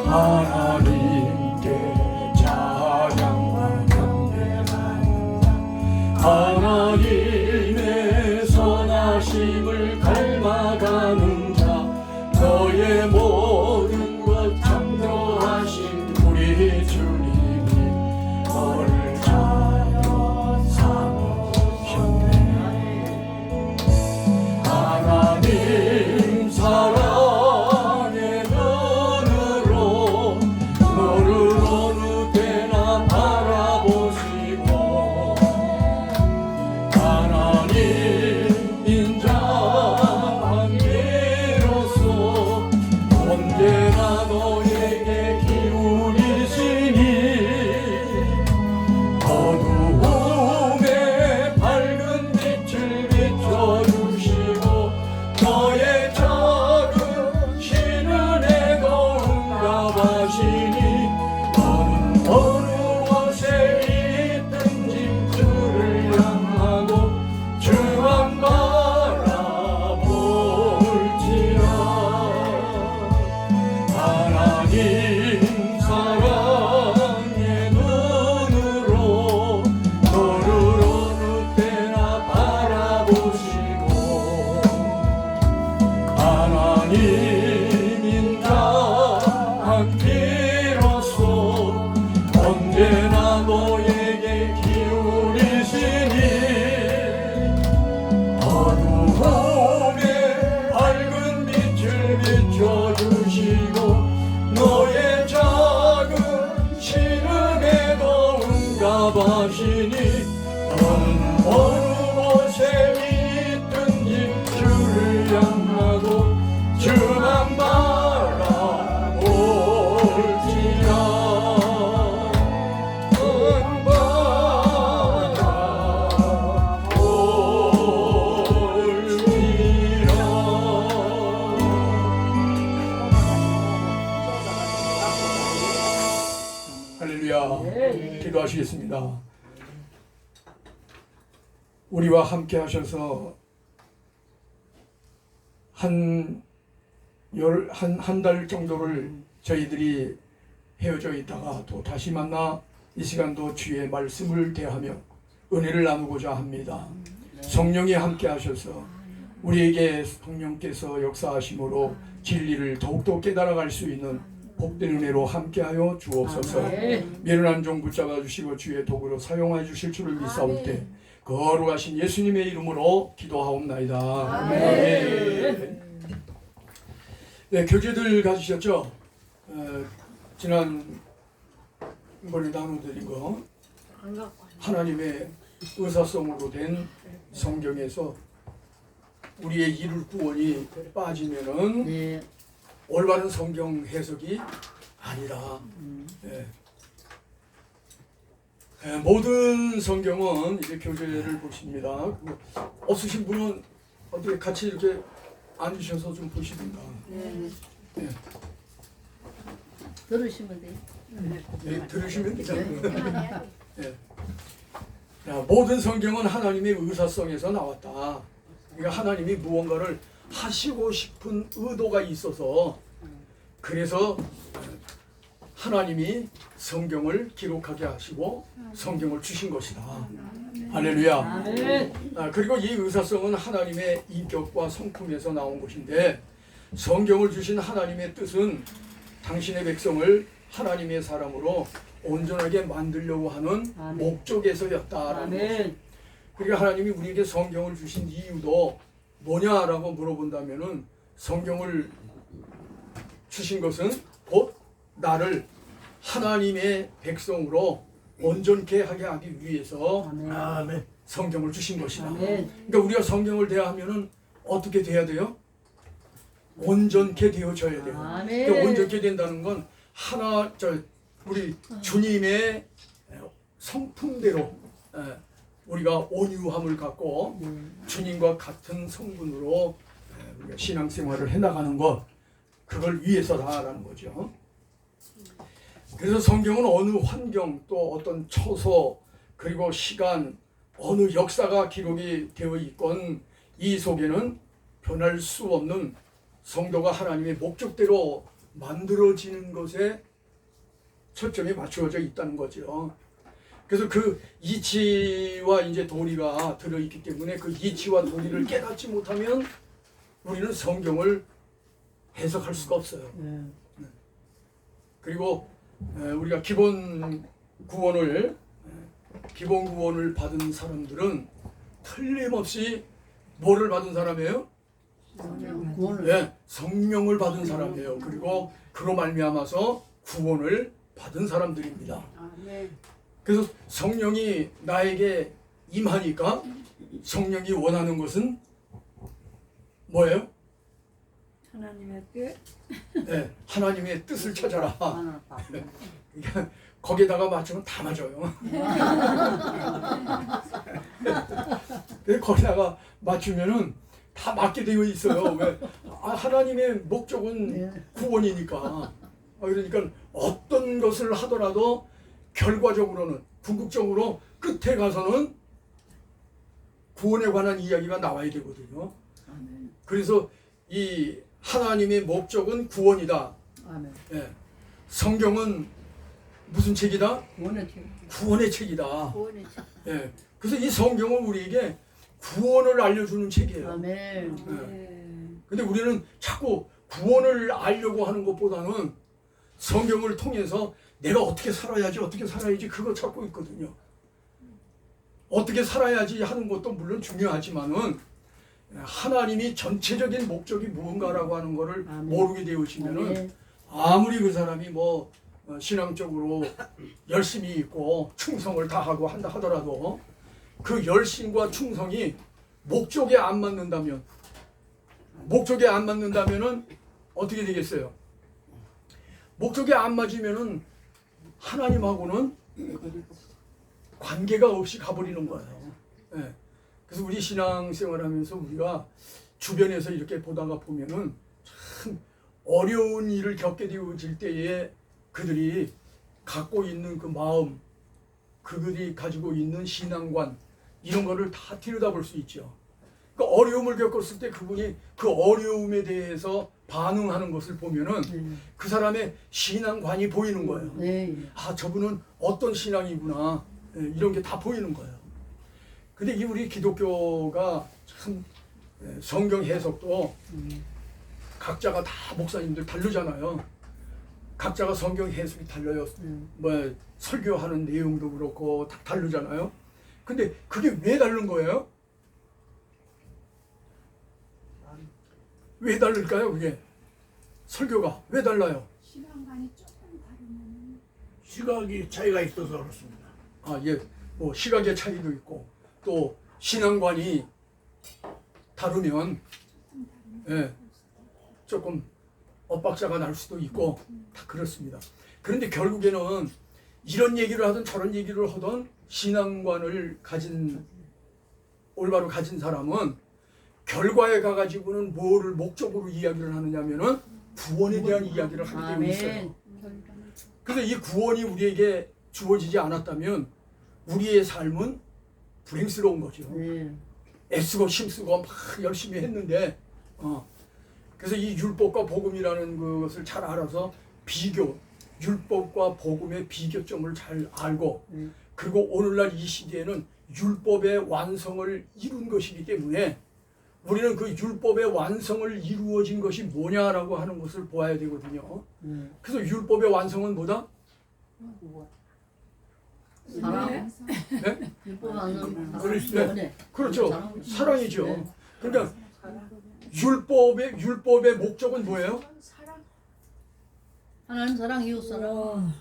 하나님께 찬양과 경배하는 자 하나님의 선하심을 닮아가는 자 너의 모든 것 창조하신 우리 주님이 너를 자녀 삼으셨네. 하나님 사랑의 눈으로 너를 어느 때나 바라보시고 하나님 인자한 이로써 언제나 너에게 기울이시니 어두움에 밝은 빛을 비춰주시고 너의 작은 신은혜도 응답하시니 너는 어느 곳에 있든지 주를 향하고 주만 바라볼지라. 하나님 사랑의 눈으로 너를 어느 때나 바라보시고 하나님 인자한 피로써 언제나 너에게 기울이시니 어두움에 밝은 빛을 비춰주시고 너의 작은 신음에도 응답하시니 너는 어느 곳에 있든지 주를 향하고 주만 바라볼지라. 할렐루야. 기도하시겠습니다. 우리와 함께 하셔서 한 달 정도를 저희들이 헤어져 있다가 또 다시 만나 이 시간도 주의 말씀을 대하며 은혜를 나누고자 합니다. 성령이 함께 하셔서 우리에게 성령께서 역사하심으로 진리를 더욱더 깨달아갈 수 있는 복된 은혜로 함께하여 주옵소서. 미련한 종 붙잡아 주시고 주의 도구로 사용하여 주실 줄을 믿사올 때 거룩하신 예수님의 이름으로 기도하옵나이다. 아멘. 네, 교재들 가지셨죠? 지난번에 나눠드린 거 하나님의 의사성으로 된 성경에서 우리의 이룰 구원이 빠지면은 올바른 성경 해석이 아니라 모든 성경은 이제 교재를 보십니다. 없으신 분은 어떻게 같이 이렇게 앉으셔서 좀 보시든가. 네. 들으시면 돼요. 네, 들으시면 되잖아요. 네. 모든 성경은 하나님의 의사성에서 나왔다. 그러니까 하나님이 무언가를 하시고 싶은 의도가 있어서 그래서 하나님이 성경을 기록하게 하시고 성경을 주신 것이다. 할렐루야. 그리고 이 의사성은 하나님의 인격과 성품에서 나온 것인데 성경을 주신 하나님의 뜻은 당신의 백성을 하나님의 사람으로 온전하게 만들려고 하는 목적에서였다라는 것이죠. 그러니까 하나님이 우리에게 성경을 주신 이유도 뭐냐라고 물어본다면은 성경을 주신 것은 곧 나를 하나님의 백성으로 온전케 하게 하기 위해서 성경을 주신 것이다. 그러니까 우리가 성경을 대하면은 어떻게 돼야 돼요? 온전케 되어져야 돼요. 그러니까 온전케 된다는 건 우리 주님의 성품대로 우리가 온유함을 갖고 주님과 같은 성분으로 우리가 신앙생활을 해나가는 것, 그걸 위해서다라는 거죠. 그래서 성경은 어느 환경 또 어떤 처소 그리고 시간 어느 역사가 기록이 되어 있건 이 속에는 변할 수 없는 성도가 하나님의 목적대로 만들어지는 것에 초점이 맞추어져 있다는 거죠. 그래서 그 이치와 이제 도리가 들어있기 때문에 그 이치와 도리를 깨닫지 못하면 우리는 성경을 해석할 수가 없어요. 그리고 우리가 기본 구원을 받은 사람들은 틀림없이 뭐를 받은 사람이에요? 네, 성령을 받은 사람이에요. 그리고 그로 말미암아서 구원을 받은 사람들입니다. 그래서 성령이 나에게 임하니까 성령이 원하는 것은 뭐예요? 하나님의 뜻. 네, 하나님의 뜻을 찾아라. 그러니까 거기에다가 맞추면 다 맞아요. 거기다가 맞추면은 다 맞게 되어 있어요. 왜? 하나님의 목적은 구원이니까. 그러니까 어떤 것을 하더라도 결과적으로는 궁극적으로 끝에 가서는 구원에 관한 이야기가 나와야 되거든요. 그래서 이 하나님의 목적은 구원이다. 예. 성경은 무슨 책이다? 구원의 책이다. 예. 그래서 이 성경은 우리에게 구원을 알려주는 책이에요. 아멘. 근데 우리는 자꾸 구원을 알려고 하는 것보다는 성경을 통해서 내가 어떻게 살아야지 그거 찾고 있거든요. 어떻게 살아야지 하는 것도 물론 중요하지만은 하나님이 전체적인 목적이 무언가라고 하는 것을 모르게 되어지면은 아무리 그 사람이 뭐 신앙적으로 열심히 있고 충성을 다하고 한다 하더라도 그 열심과 충성이 목적에 안 맞는다면은 어떻게 되겠어요? 목적에 안 맞으면은 하나님하고는 관계가 없이 가버리는 거예요. 예. 그래서 우리 신앙생활하면서 우리가 주변에서 이렇게 보다가 보면은 참 어려운 일을 겪게 되어질 때에 그들이 갖고 있는 그 마음, 그들이 가지고 있는 신앙관 이런 거를 다 들여다볼 수 있죠. 그 어려움을 겪었을 때 그분이 그 어려움에 대해서 반응하는 것을 보면은 그 사람의 신앙관이 보이는 거예요. 아, 저분은 어떤 신앙이구나. 이런 게 다 보이는 거예요. 근데 이 우리 기독교가 참 성경 해석도 각자가 다 목사님들 다르잖아요. 각자가 성경 해석이 달라요. 뭐 설교하는 내용도 그렇고 다 다르잖아요. 근데 그게 왜 다른 거예요? 왜 다를까요? 그게 설교가 왜 달라요? 시간관이 조금 다르면 시각이 차이가 있어서 그렇습니다. 아, 예, 뭐 시각의 차이도 있고 또 신앙관이 다르면 예, 조금 엇박자가 날 수도 있고 다 그렇습니다. 그런데 결국에는 이런 얘기를 하든 저런 얘기를 하든 신앙관을 올바로 가진 사람은 결과에 가가지고는 뭐를 목적으로 이야기를 하느냐면은 구원에 대한 이야기를 하게 되어 있어요. 그래서 이 구원이 우리에게 주어지지 않았다면 우리의 삶은 불행스러운 거죠. 애쓰고 힘쓰고 막 열심히 했는데 그래서 이 율법과 복음이라는 것을 잘 알아서 율법과 복음의 비교점을 잘 알고 그리고 오늘날 이 시대에는 율법의 완성을 이룬 것이기 때문에 우리는 그 율법의 완성을 이루어진 것이 뭐냐라고 하는 것을 보아야 되거든요. 그래서 율법의 완성은 뭐다? 사랑. 네? 그리스도. 네. 그렇죠. 사랑이죠. 그러니까 율법의 목적은 뭐예요? 사랑. 하나님 사랑, 이웃 사랑.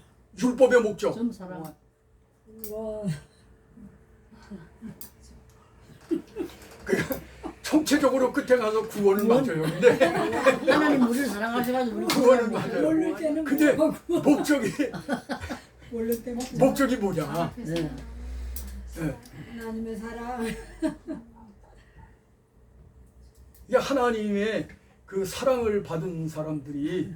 율법의 목적. 좀 사랑. 그러니까 총체적으로 끝에 가서 구원을 맞아요. 근데 하나님 우리를 사랑하셔가지고 우리 구원을 맞아요. 모를 때는 근데 뭐하고 모를 때는 목적이 뭐냐? 네. 네. 하나님의 사랑. 이게 하나님의 그 사랑을 받은 사람들이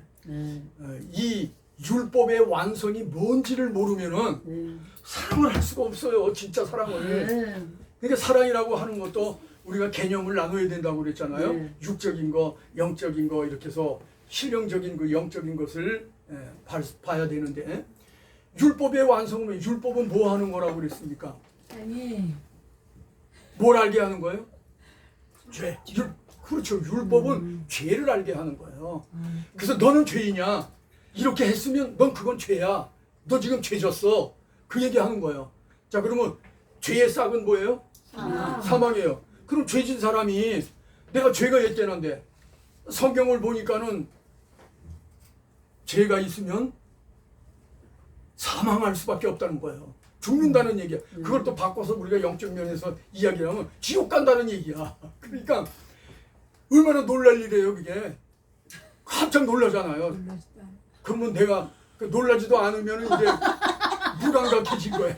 이 율법의 완성이 뭔지를 모르면은 사랑을 할 수가 없어요. 진짜 사랑을. 그러니까 사랑이라고 하는 것도 우리가 개념을 나눠야 된다고 그랬잖아요. 육적인 거, 영적인 거 이렇게 해서 실용적인 그 영적인 것을 봐야 되는데 율법의 완성은 율법은 뭐 하는 거라고 그랬습니까? 아니 뭘 알게 하는 거예요? 죄. 그렇죠. 율법은 죄를 알게 하는 거예요. 그래서 너는 죄이냐? 이렇게 했으면 넌 그건 죄야. 너 지금 죄 졌어. 그 얘기 하는 거예요. 자, 그러면 죄의 싹은 뭐예요? 사망이에요. 그럼 죄진 사람이 내가 죄가 있다는데 성경을 보니까는 죄가 있으면 사망할 수밖에 없다는 거예요. 죽는다는 얘기야. 그걸 또 바꿔서 우리가 영적 면에서 이야기하면 지옥 간다는 얘기야. 그러니까 얼마나 놀랄 일이에요, 그게. 깜짝 놀라잖아요. 놀랐다. 그러면 내가 놀라지도 않으면 이제 무감각해진 거야.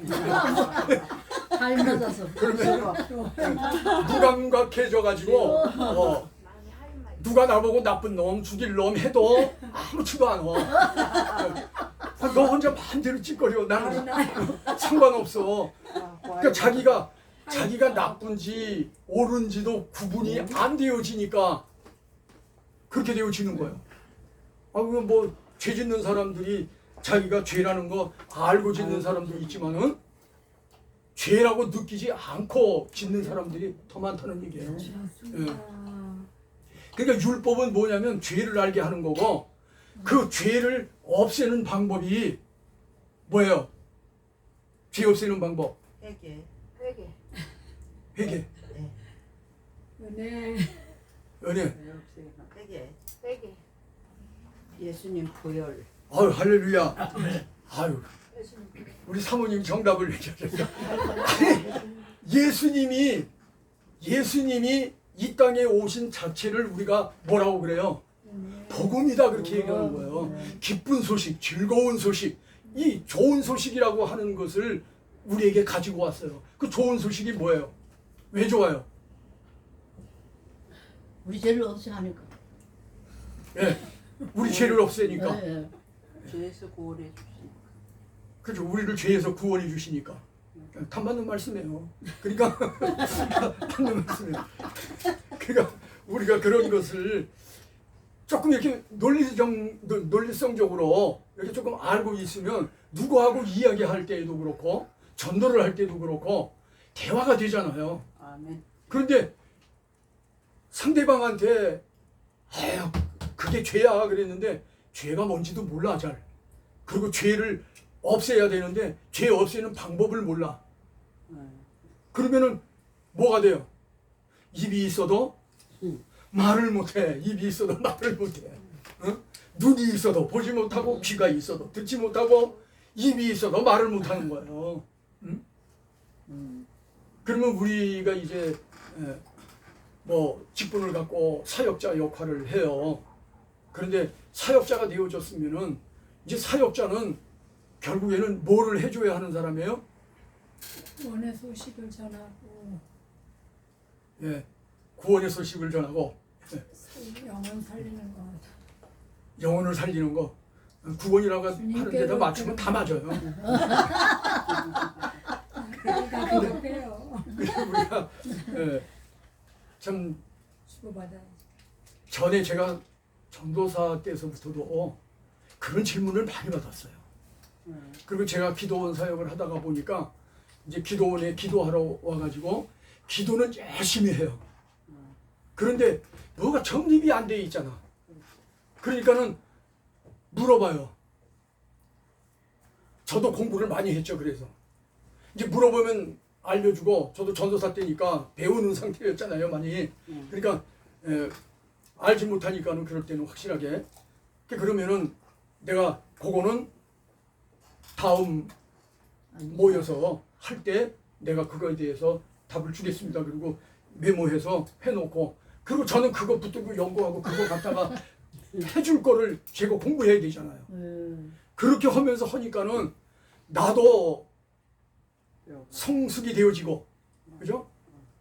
잘 맞아서. 그러면 무감각해져가지고 누가 나보고 나쁜 놈, 죽일 놈 해도 아무렇지도 않아. 너 혼자 마음대로 찌꺼려. 나는 상관없어. 그러니까 자기가 나쁜지 옳은지도 구분이 안 되어지니까 그렇게 되어지는 거예요. 그러면 뭐 죄 짓는 사람들이 자기가 죄라는 거 알고 짓는 사람도 있지만은 죄라고 느끼지 않고 짓는 사람들이 더 많다는 얘기예요. 그러니까 율법은 뭐냐면 죄를 알게 하는 거고 그 죄를 없애는 방법이 뭐예요? 죄 없애는 방법. 회개. 회개. 은혜 은혜. 회개. 예수님 보혈. 아유 할렐루야. 아유 우리 사모님 정답을 얘기하셨어요. 예수님이 이 땅에 오신 자체를 우리가 뭐라고 그래요? 복음이다 그렇게 얘기하는 거예요. 기쁜 소식, 즐거운 소식, 이 좋은 소식이라고 하는 것을 우리에게 가지고 왔어요. 그 좋은 소식이 뭐예요? 왜 좋아요? 우리 죄를 없애하니까. 예, 우리 죄를 없애니까. 네. 죄에서 구원해 주시니까. 그렇죠. 우리를 죄에서 구원해 주시니까. 단 맞는 말씀이에요. 그러니까 맞는 말씀이에요. 그러니까 우리가 그런 것을 조금 이렇게 논리성적으로 이렇게 조금 알고 있으면 누구하고 이야기할 때에도 그렇고 전도를 할 때도 그렇고 대화가 되잖아요. 아멘. 그런데 상대방한테 아유 그게 죄야 그랬는데 죄가 뭔지도 몰라 잘. 그리고 죄를 없애야 되는데 죄 없애는 방법을 몰라. 그러면은 뭐가 돼요? 입이 있어도 말을 못해. 입이 있어도 말을 못해. 눈이 있어도 보지 못하고 귀가 있어도 듣지 못하고 입이 있어도 말을 못하는 거예요. 그러면 우리가 이제 뭐 직분을 갖고 사역자 역할을 해요. 그런데 사역자가 되어졌으면은 이제 사역자는 결국에는 뭐를 해줘야 하는 사람이에요? 구원의 소식을 전하고 예, 구원의 소식을 전하고 영혼 살리는 것. 영혼을 살리는 거. 구원이라고 하는 데다 맞추면 다 맞아요. 그러니까 그렇대요. 그래서 우리가 참 주고받아야지. 전에 제가 전도사 때서부터도 그런 질문을 많이 받았어요. 그리고 제가 기도원 사역을 하다가 보니까 이제 기도원에 기도하러 와가지고 기도는 열심히 해요. 그런데 뭐가 정립이 안 돼 있잖아. 그러니까는 물어봐요. 저도 공부를 많이 했죠. 그래서 이제 물어보면 알려주고 저도 전도사 때니까 배우는 상태였잖아요. 많이. 그러니까 알지 못하니까는 그럴 때는 확실하게. 그러면은 내가 그거는 다음 모여서 할 때 내가 그거에 대해서 답을 주겠습니다. 그리고 메모해서 해놓고 그리고 저는 그거 붙들고 연구하고 그거 갖다가 해줄 거를 제가 공부해야 되잖아요. 그렇게 하면서 하니까는 나도 성숙이 되어지고 그죠?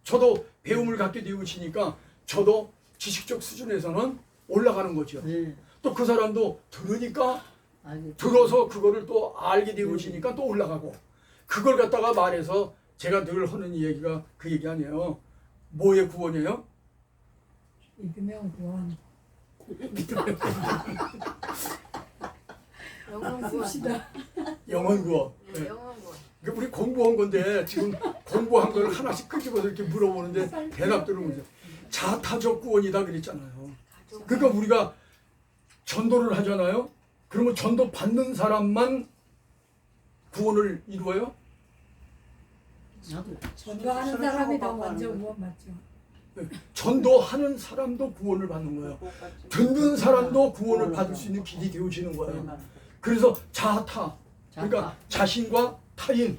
저도 배움을 갖게 되어지니까 저도 지식적 수준에서는 올라가는 거죠. 또 그 사람도 들으니까 들어서 그거를 또 알게 되어지니까 또 올라가고 그걸 갖다가 말해서 제가 늘 하는 얘기가 그 얘기 아니에요. 뭐의 구원이에요? 믿으면 구원. 영어 씁시다. 영원 구원. 예. 영어 뭐. 그러니까 우리 공부한 건데 지금 공부한 걸 하나씩 끄집어서 이렇게 물어보는데 대답들은 뭐죠? 자타적 구원이다 그랬잖아요. 그러니까 우리가 전도를 하잖아요. 그러면 전도 받는 사람만 구원을 이루어요? 나도 전도하는 사람이 더 먼저 구원 받죠. 전도하는 사람도 구원을 받는 거예요. 듣는 사람도 구원을 받을 수 있는 길이 되어지는 거예요. 그래서 자타, 그러니까 자신과 타인,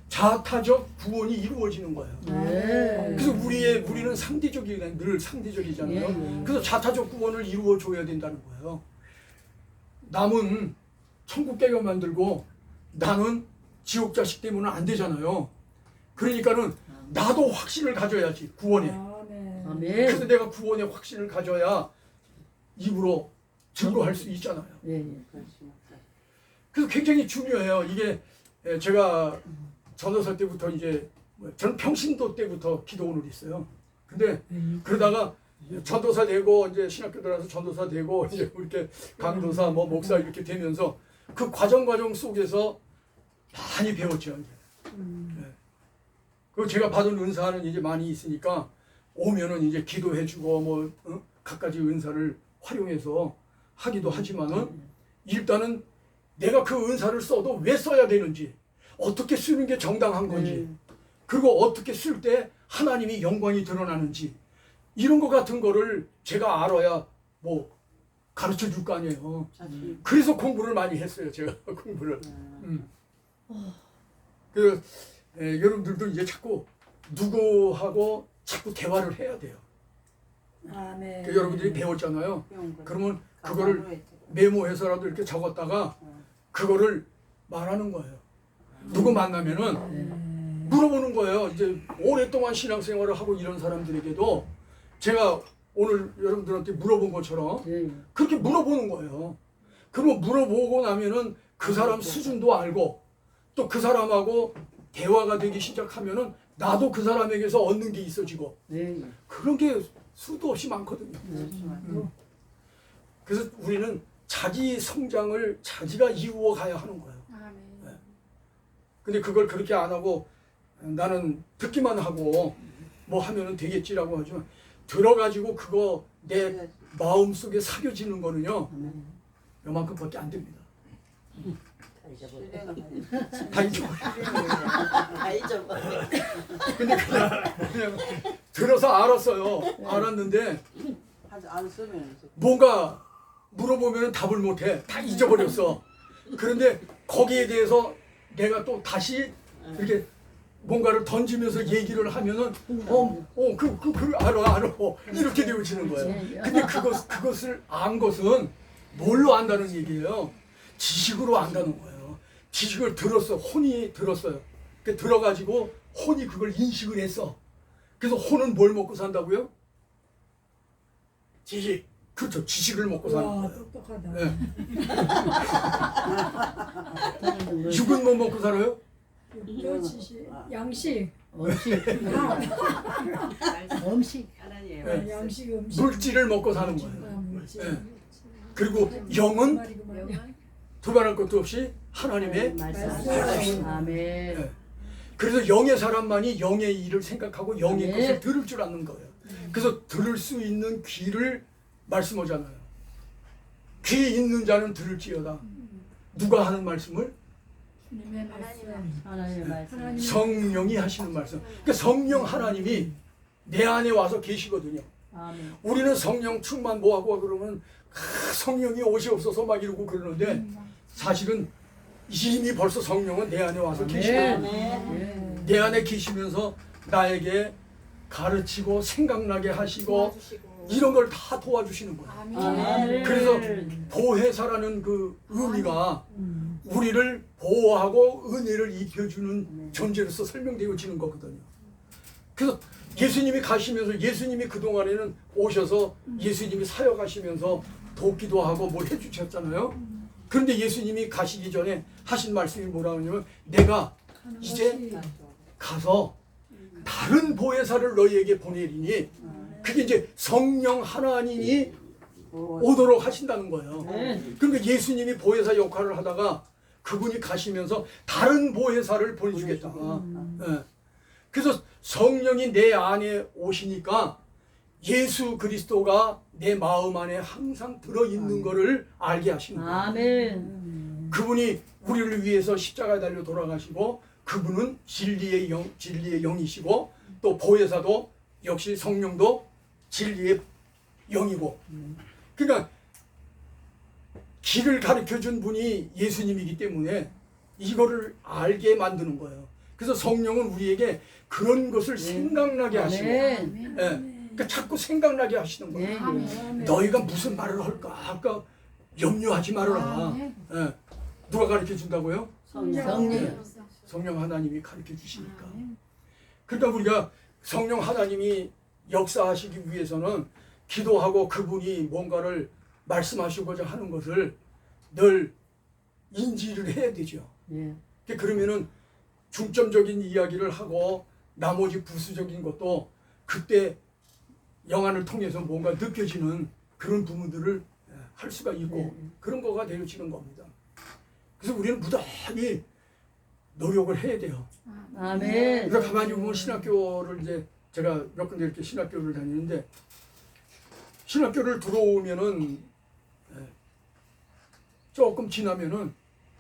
자타적 구원이 이루어지는 거예요. 네. 그래서 우리는 상대적이잖아요. 늘 상대적이잖아요. 예. 그래서 자타적 구원을 이루어 줘야 된다는 거예요. 남은 천국 개가 만들고 나는 지옥 자식 때문에 안 되잖아요. 그러니까는 나도 확신을 가져야지 구원에. 아멘. 아멘. 그래서 내가 구원의 확신을 가져야 입으로 증거할 수 있잖아요. 예, 예. 그래서 굉장히 중요해요. 이게 제가 전도사 때부터 이제 저는 평신도 때부터 기도원을 있어요. 근데 그러다가 전도사 되고 이제 신학교 들어가서 전도사 되고 이제 이렇게 강도사 뭐 목사 이렇게 되면서 그 과정 속에서 많이 배웠죠. 이제. 그 제가 받은 은사는 이제 많이 있으니까 오면은 이제 기도해주고 뭐 갖가지 은사를 활용해서 하기도 하지만은 일단은 내가 그 은사를 써도 왜 써야 되는지, 어떻게 쓰는 게 정당한 건지, 그리고 어떻게 쓸 때 하나님이 영광이 드러나는지 이런 것 같은 거를 제가 알아야 뭐 가르쳐 줄 거 아니에요. 그래서 공부를 많이 했어요. 제가 공부를. 그 여러분들도 이제 자꾸 누구하고 자꾸 대화를 해야 돼요. 아멘. 그 여러분들이 배웠잖아요. 그러면 그거를 메모해서라도 이렇게 적었다가 그거를 말하는 거예요. 누구 만나면은 물어보는 거예요. 이제 오랫동안 신앙생활을 하고 이런 사람들에게도 제가 오늘 여러분들한테 물어본 것처럼 예. 그렇게 물어보는 거예요. 그러면 물어보고 나면은 그 사람 수준도 알고 또 그 사람하고 대화가 되기 시작하면은 나도 그 사람에게서 얻는 게 있어지고 예. 그런 게 수도 없이 많거든요. 그래서 우리는 자기 성장을 자기가 이루어 가야 하는 거예요. 아멘. 근데 그걸 그렇게 안 하고 나는 듣기만 하고 뭐 하면은 되겠지라고 하지만 들어가지고 그거 내 마음속에 사겨지는 거는요 요만큼밖에 안 됩니다. 다 잊어버려. 근데 그냥 들어서 알았어요. 알았는데 안 쓰면 뭔가 물어보면 답을 못해. 다 잊어버렸어. 그런데 거기에 대해서 내가 또 다시 이렇게 뭔가를 던지면서 얘기를 하면은 알아 이렇게 되어지는 거예요. 근데 그것을 안 것은 뭘로 안다는 얘기예요? 지식으로 안다는 거예요. 지식을 들었어. 혼이 들었어요. 그 들어가지고 혼이 그걸 인식을 했어. 그래서 혼은 뭘 먹고 산다고요? 지식. 그렇죠. 지식을 먹고 사는 와, 거예요. 똑똑하다. 네. 죽은 뭐 먹고 살아요? 육조 지식, 양식, 음식. 음식. 하나님 네. 양식 음식. 물질을 먹고 사는 거예요. 물질. 네. 그리고 영은 영원. 두말할 것도 없이 하나님의 말씀. 아멘. 네. 그래서 영의 사람만이 영의 일을 생각하고 영의 네. 것을 들을 줄 아는 거예요. 그래서 들을 수 있는 귀를 말씀하잖아요. 귀 있는 자는 들을지어다. 누가 하는 말씀을? 주님의 말씀. 하나님의 말씀. 하나님. 성령이 하시는 말씀. 그러니까 성령 하나님이 내 안에 와서 계시거든요. 아멘. 우리는 성령 충만 뭐하고 그러면 성령이 오시옵소서 막 이러고 그러는데 사실은 이미 벌써 성령은 내 안에 와서 계시거든요. 아멘. 내 안에 계시면서 나에게 가르치고 생각나게 하시고 도와주시고. 이런 걸 다 도와주시는 거예요. 아멘. 그래서 보혜사라는 그 의미가 우리를 보호하고 은혜를 입혀주는 존재로서 설명되어지는 거거든요. 그래서 예수님이 가시면서 예수님이 그동안에는 오셔서 예수님이 사역하시면서 돕기도 하고 뭘 해주셨잖아요. 그런데 예수님이 가시기 전에 하신 말씀이 뭐라 하냐면 내가 이제 가서 다른 보혜사를 너희에게 보내리니 그게 이제 성령 하나님이 오도록 하신다는 거예요. 네. 그러니까 예수님이 보혜사 역할을 하다가 그분이 가시면서 다른 보혜사를 보내주겠다. 예. 그래서 성령이 내 안에 오시니까 예수 그리스도가 내 마음 안에 항상 들어있는 거를 알게 하시는 거예요. 아멘. 그분이 우리를 위해서 십자가에 달려 돌아가시고 그분은 진리의 영이시고 또 보혜사도 역시 성령도 진리의 영이고 그러니까 길을 가르쳐준 분이 예수님이기 때문에 이거를 알게 만드는 거예요. 그래서 성령은 우리에게 그런 것을 생각나게 하시고 아멘. 예. 그러니까 자꾸 생각나게 하시는 거예요. 네. 아멘. 너희가 무슨 말을 할까 아까 염려하지 말아라. 아멘. 예. 누가 가르쳐 준다고요? 성령. 성령 하나님이 가르쳐 주시니까. 아멘. 그러니까 우리가 성령 하나님이 역사하시기 위해서는 기도하고 그분이 뭔가를 말씀하시고자 하는 것을 늘 인지를 해야 되죠. 네. 그러면은 중점적인 이야기를 하고 나머지 부수적인 것도 그때 영안을 통해서 뭔가 느껴지는 그런 부분들을 할 수가 있고 그런 거가 되어지는 겁니다. 그래서 우리는 무단히 노력을 해야 돼요. 아멘. 그래서 가만히 보면 신학교를 이제 제가 몇 군데 이렇게 신학교를 다니는데 신학교를 들어오면은 조금 지나면은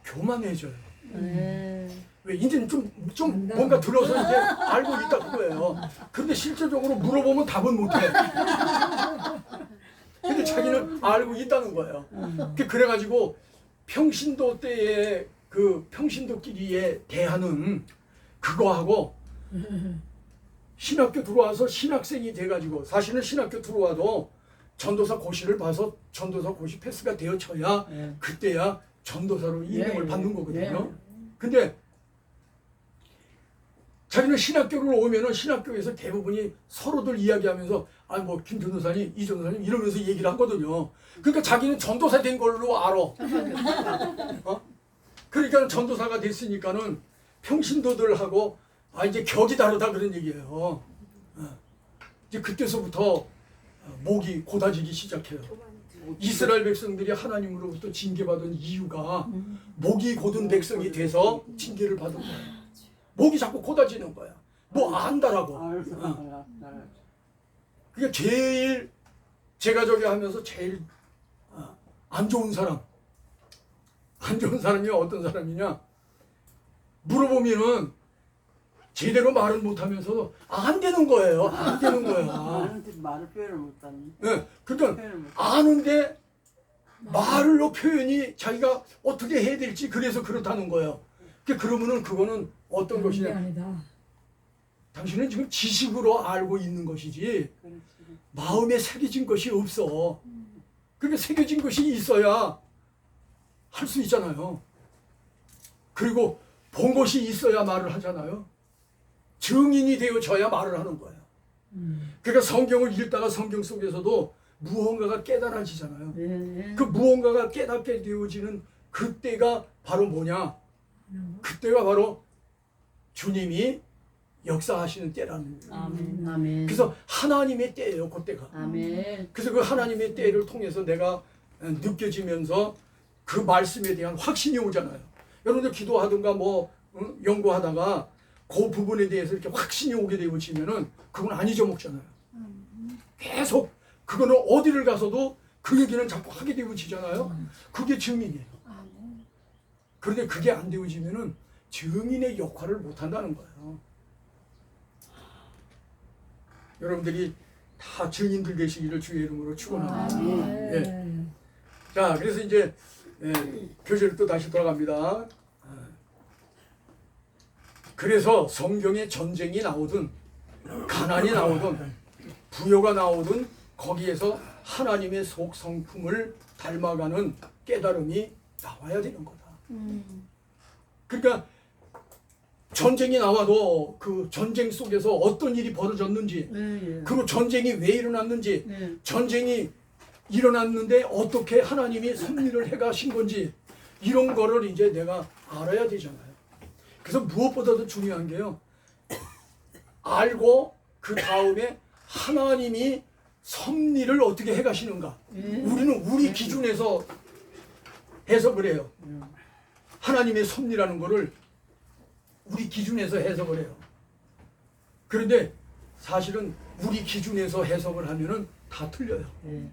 교만해져요. 네. 왜 이제는 좀 뭔가 들어서 이제 알고 있다 그거예요. 그런데 실제적으로 물어보면 답은 못해. 근데 자기는 알고 있다는 거예요. 그래가지고 평신도 때에 그 평신도끼리에 대하는 그거하고 신학교 들어와서 신학생이 돼가지고 사실은 신학교 들어와도 전도사 고시를 봐서 전도사 고시 패스가 되어져야 네. 그때야 전도사로 임명을 예, 받는 거거든요. 예. 근데 자기는 신학교를 오면은 신학교에서 대부분이 서로들 이야기하면서 아 뭐 김 전도사님, 이 전도사님 이러면서 얘기를 하거든요. 그러니까 자기는 전도사 된 걸로 알아. 어? 그러니까 전도사가 됐으니까는 평신도들하고 아 이제 격이 다르다 그런 얘기예요. 이제 그때서부터 목이 고다지기 시작해요. 이스라엘 백성들이 하나님으로부터 징계받은 이유가 목이 고든 백성이 돼서 징계를 받은 거예요. 목이 자꾸 고다지는 거야. 뭐 안다라고. 그게 제일 제가 저기 하면서 제일 안 좋은 사람. 안 좋은 사람이 어떤 사람이냐? 물어보면은 제대로 말을 못하면서 안 되는 거예요. 안 되는 거야. 아는데 말을 표현을 못하는. 네, 그러니까 표현을 못. 아는데 말로 표현이 자기가 어떻게 해야 될지 그래서 그렇다는 거예요. 그러면은 그거는 어떤 그게 것이냐? 아니다. 당신은 지금 지식으로 알고 있는 것이지 그렇지. 마음에 새겨진 것이 없어. 그러니까 새겨진 것이 있어야 할 수 있잖아요. 그리고 본 것이 있어야 말을 하잖아요. 증인이 되어져야 말을 하는 거예요. 그러니까 성경을 읽다가 성경 속에서도 무언가가 깨달아지잖아요. 네. 그 무언가가 깨닫게 되어지는 그때가 바로 뭐냐? 그때가 바로 주님이 역사하시는 때라는 거예요. 아멘. 아멘. 그래서 하나님의 때예요, 그때가. 아멘. 그래서 그 하나님의 때를 통해서 내가 느껴지면서 그 말씀에 대한 확신이 오잖아요. 여러분들 기도하든가 뭐 연구하다가 그 부분에 대해서 이렇게 확신이 오게 되어지면은 그건 안 잊어먹잖아요. 계속 그거는 어디를 가서도 그 얘기는 자꾸 하게 되어지잖아요. 그게 증인이에요. 그런데 그게 안 되어지면은 증인의 역할을 못 한다는 거예요. 여러분들이 다 증인들 되시기를 주의 이름으로 축원합니다. 예. 자, 그래서 이제 교재를 또 다시 돌아갑니다. 그래서 성경에 전쟁이 나오든 가난이 나오든 부여가 나오든 거기에서 하나님의 속성품을 닮아가는 깨달음이 나와야 되는 거다. 그러니까 전쟁이 나와도 그 전쟁 속에서 어떤 일이 벌어졌는지 네. 그리고 전쟁이 왜 일어났는지 네. 전쟁이 일어났는데 어떻게 하나님이 섭리를 해가신 건지 이런 거를 이제 내가 알아야 되잖아요. 그래서 무엇보다도 중요한 게요. 알고 그 다음에 하나님이 섭리를 어떻게 해가시는가? 예. 우리는 우리 기준에서 해석을 해요. 하나님의 섭리라는 거를 우리 기준에서 해석을 해요. 그런데 사실은 우리 기준에서 해석을 하면은 다 틀려요. 예.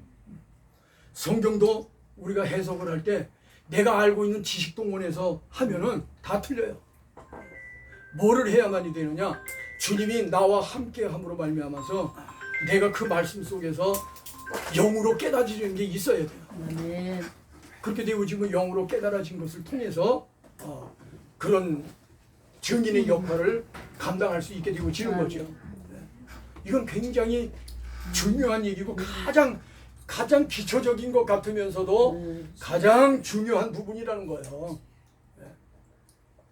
성경도 우리가 해석을 할 때 내가 알고 있는 지식동원에서 하면은 다 틀려요. 뭐를 해야만이 되느냐? 주님이 나와 함께 함으로 말미암아서 내가 그 말씀 속에서 영으로 깨달아지는 게 있어야 돼요. 아멘. 그렇게 되어지면 영으로 깨달아진 것을 통해서 그런 증인의 역할을 감당할 수 있게 되어지는 거죠. 이건 굉장히 중요한 얘기고 가장 기초적인 것 같으면서도 가장 중요한 부분이라는 거예요.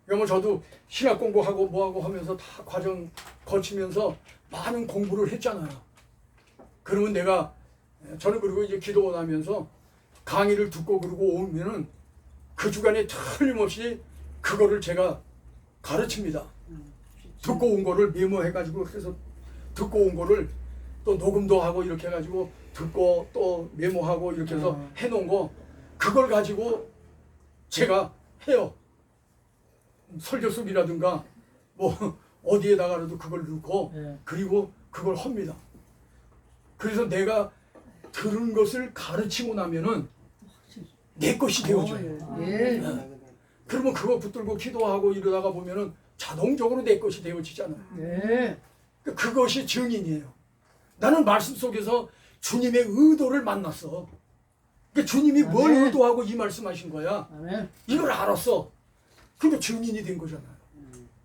그러면 저도 신학 공부하고 뭐하고 하면서 다 과정 거치면서 많은 공부를 했잖아요. 그러면 저는 그리고 이제 기도가 나면서 강의를 듣고 그러고 오면은 그 주간에 틀림없이 그거를 제가 가르칩니다. 듣고 온 거를 메모해가지고 그래서 듣고 온 거를 또 녹음도 하고 이렇게 해가지고 듣고 또 메모하고 이렇게 해서 해놓은 거 그걸 가지고 제가 해요. 설교술이라든가 뭐 어디에다가라도 그걸 넣고 그리고 그걸 합니다. 그래서 내가 들은 것을 가르치고 나면은 내 것이 되어져요. 예. 그러면 그거 붙들고 기도하고 이러다가 보면은 자동적으로 내 것이 되어지잖아요. 예. 그것이 증인이에요. 나는 말씀 속에서 주님의 의도를 만났어. 그러니까 주님이 뭘 아멘. 의도하고 이 말씀하신 거야. 아멘. 이걸 알았어. 그러니까 증인이 된 거잖아요.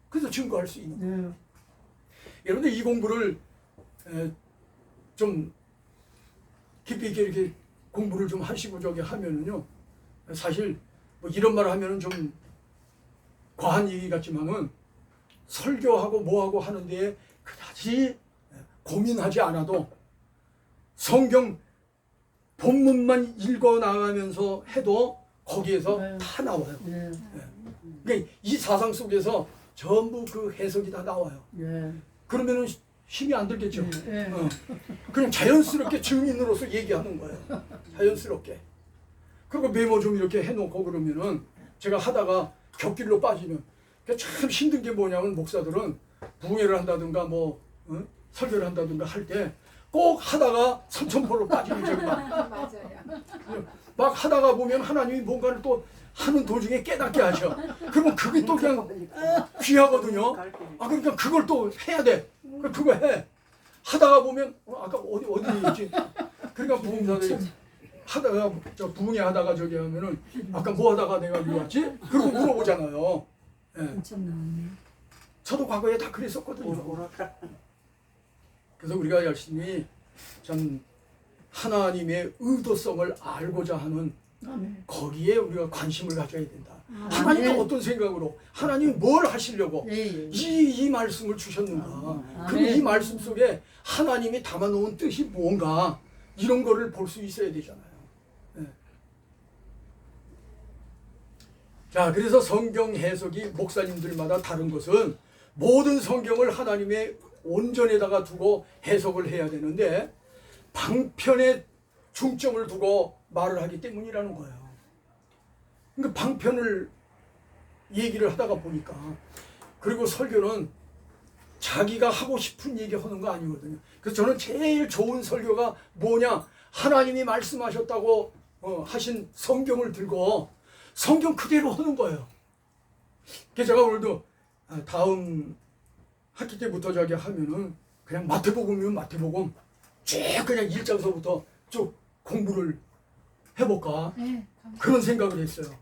그래서 증거할 수 있는 거예요. 예. 여러분들 이 공부를 좀 깊이 있게 이렇게 공부를 좀 하시고 저기 하면은요, 사실 뭐 이런 말 하면은 좀 과한 얘기 같지만은 설교하고 뭐하고 하는데 그다지 고민하지 않아도 성경 본문만 읽어 나가면서 해도 거기에서 네. 다 나와요. 예. 그러니까 이 사상 속에서 전부 그 해석이 다 나와요. 예. 그러면은 힘이 안 들겠죠. 예. 그냥 자연스럽게 증인으로서 얘기하는 거예요. 자연스럽게. 그리고 메모 좀 이렇게 해놓고 그러면은 제가 하다가 곁길로 빠지면 참 힘든 게 뭐냐면 목사들은 부흥회를 한다든가 뭐 설교를 한다든가 할 때 꼭 하다가 삼천포로 빠지는 적이 많아요. 맞아요. 막 하다가 보면 하나님이 뭔가를 또 하는 도중에 깨닫게 하셔. 그러면 그게 또 그냥 귀하거든요. 그러니까 그걸 또 해야 돼. 그거 해. 하다가 보면 아까 어디 있지? 그러니까 부흥사들이 하다가 부흥회 하다가 저기 하면은 아까 뭐 하다가 내가 여기 왔지? 그러고 물어보잖아요. 예. 괜찮나? 저도 과거에 다 그랬었거든요. 그래서 우리가 열심히 참 하나님의 의도성을 알고자 하는 아멘. 거기에 우리가 관심을 가져야 된다. 네. 하나님은 어떤 생각으로 하나님이 뭘 하시려고 예. 예. 이 말씀을 주셨는가. 그리고 아멘. 이 말씀 속에 하나님이 담아놓은 뜻이 뭔가 이런 거를 볼 수 있어야 되잖아요. 예. 자, 그래서 성경 해석이 목사님들마다 다른 것은 모든 성경을 하나님의 온전에다가 두고 해석을 해야 되는데 방편에 중점을 두고 말을 하기 때문이라는 거예요. 그러니까 방편을 얘기를 하다가 보니까 그리고 설교는 자기가 하고 싶은 얘기 하는 거 아니거든요. 그래서 저는 제일 좋은 설교가 뭐냐? 하나님이 말씀하셨다고 하신 성경을 들고 성경 그대로 하는 거예요. 그래서 제가 오늘도 다음 학기 때부터 저기 하면은 그냥 마태복음이면 마태복음 쭉 그냥 1장서부터 쭉 공부를 해볼까 네. 그런 생각을 했어요.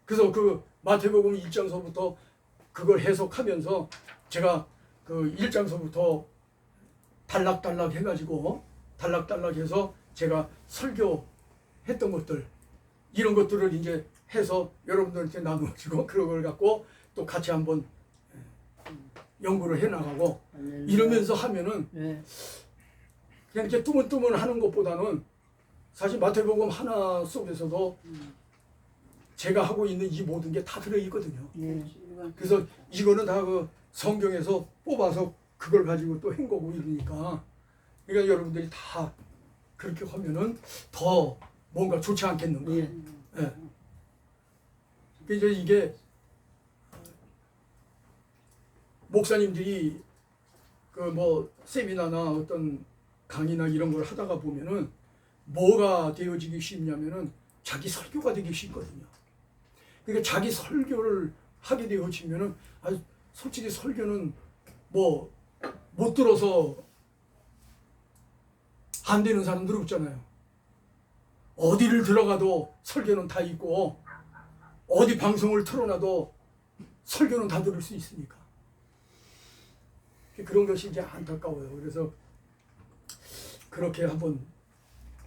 그래서 그 마태복음 1장서부터 그걸 해석하면서 제가 그 1장서부터 단락단락 해가지고 단락단락해서 제가 설교했던 것들 이런 것들을 이제 해서 여러분들한테 나누어주고 그런 걸 갖고 또 같이 한번 연구를 해나가고 이러면서 하면은 예. 그냥 이렇게 뚜문뚜문 하는 것보다는 사실 마태복음 하나 속에서도 제가 하고 있는 이 모든 게 다 들어있거든요. 예. 그래서 이거는 다 그 성경에서 뽑아서 그걸 가지고 또 한 거고 이러니까 그러니까 여러분들이 다 그렇게 하면은 더 뭔가 좋지 않겠는가. 예. 예. 이제 이게 목사님들이 그 뭐 세미나나 어떤 강의나 이런 걸 하다가 보면은 뭐가 되어지기 쉽냐면은 자기 설교가 되기 쉽거든요. 그러니까 자기 설교를 하게 되어지면은 솔직히 설교는 뭐 못 들어서 안 되는 사람들 없잖아요. 어디를 들어가도 설교는 다 있고 어디 방송을 틀어놔도 설교는 다 들을 수 있으니까 그런 것이 이제 안타까워요. 그래서 그렇게 한번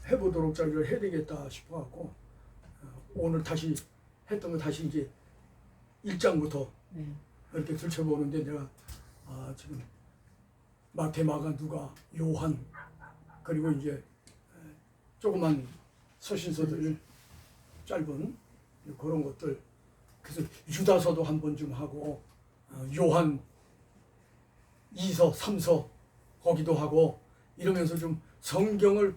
해보도록 자기를 해야 되겠다 싶어갖고 오늘 다시 했던 거 다시 이제 1장부터 네. 이렇게 들춰보는데 내가 지금 마태, 마가, 누가, 요한 그리고 이제 조그만 서신서들 짧은 그런 것들 그래서 유다서도 한 번 좀 하고 요한 2서, 3서 거기도 하고 이러면서 좀 성경을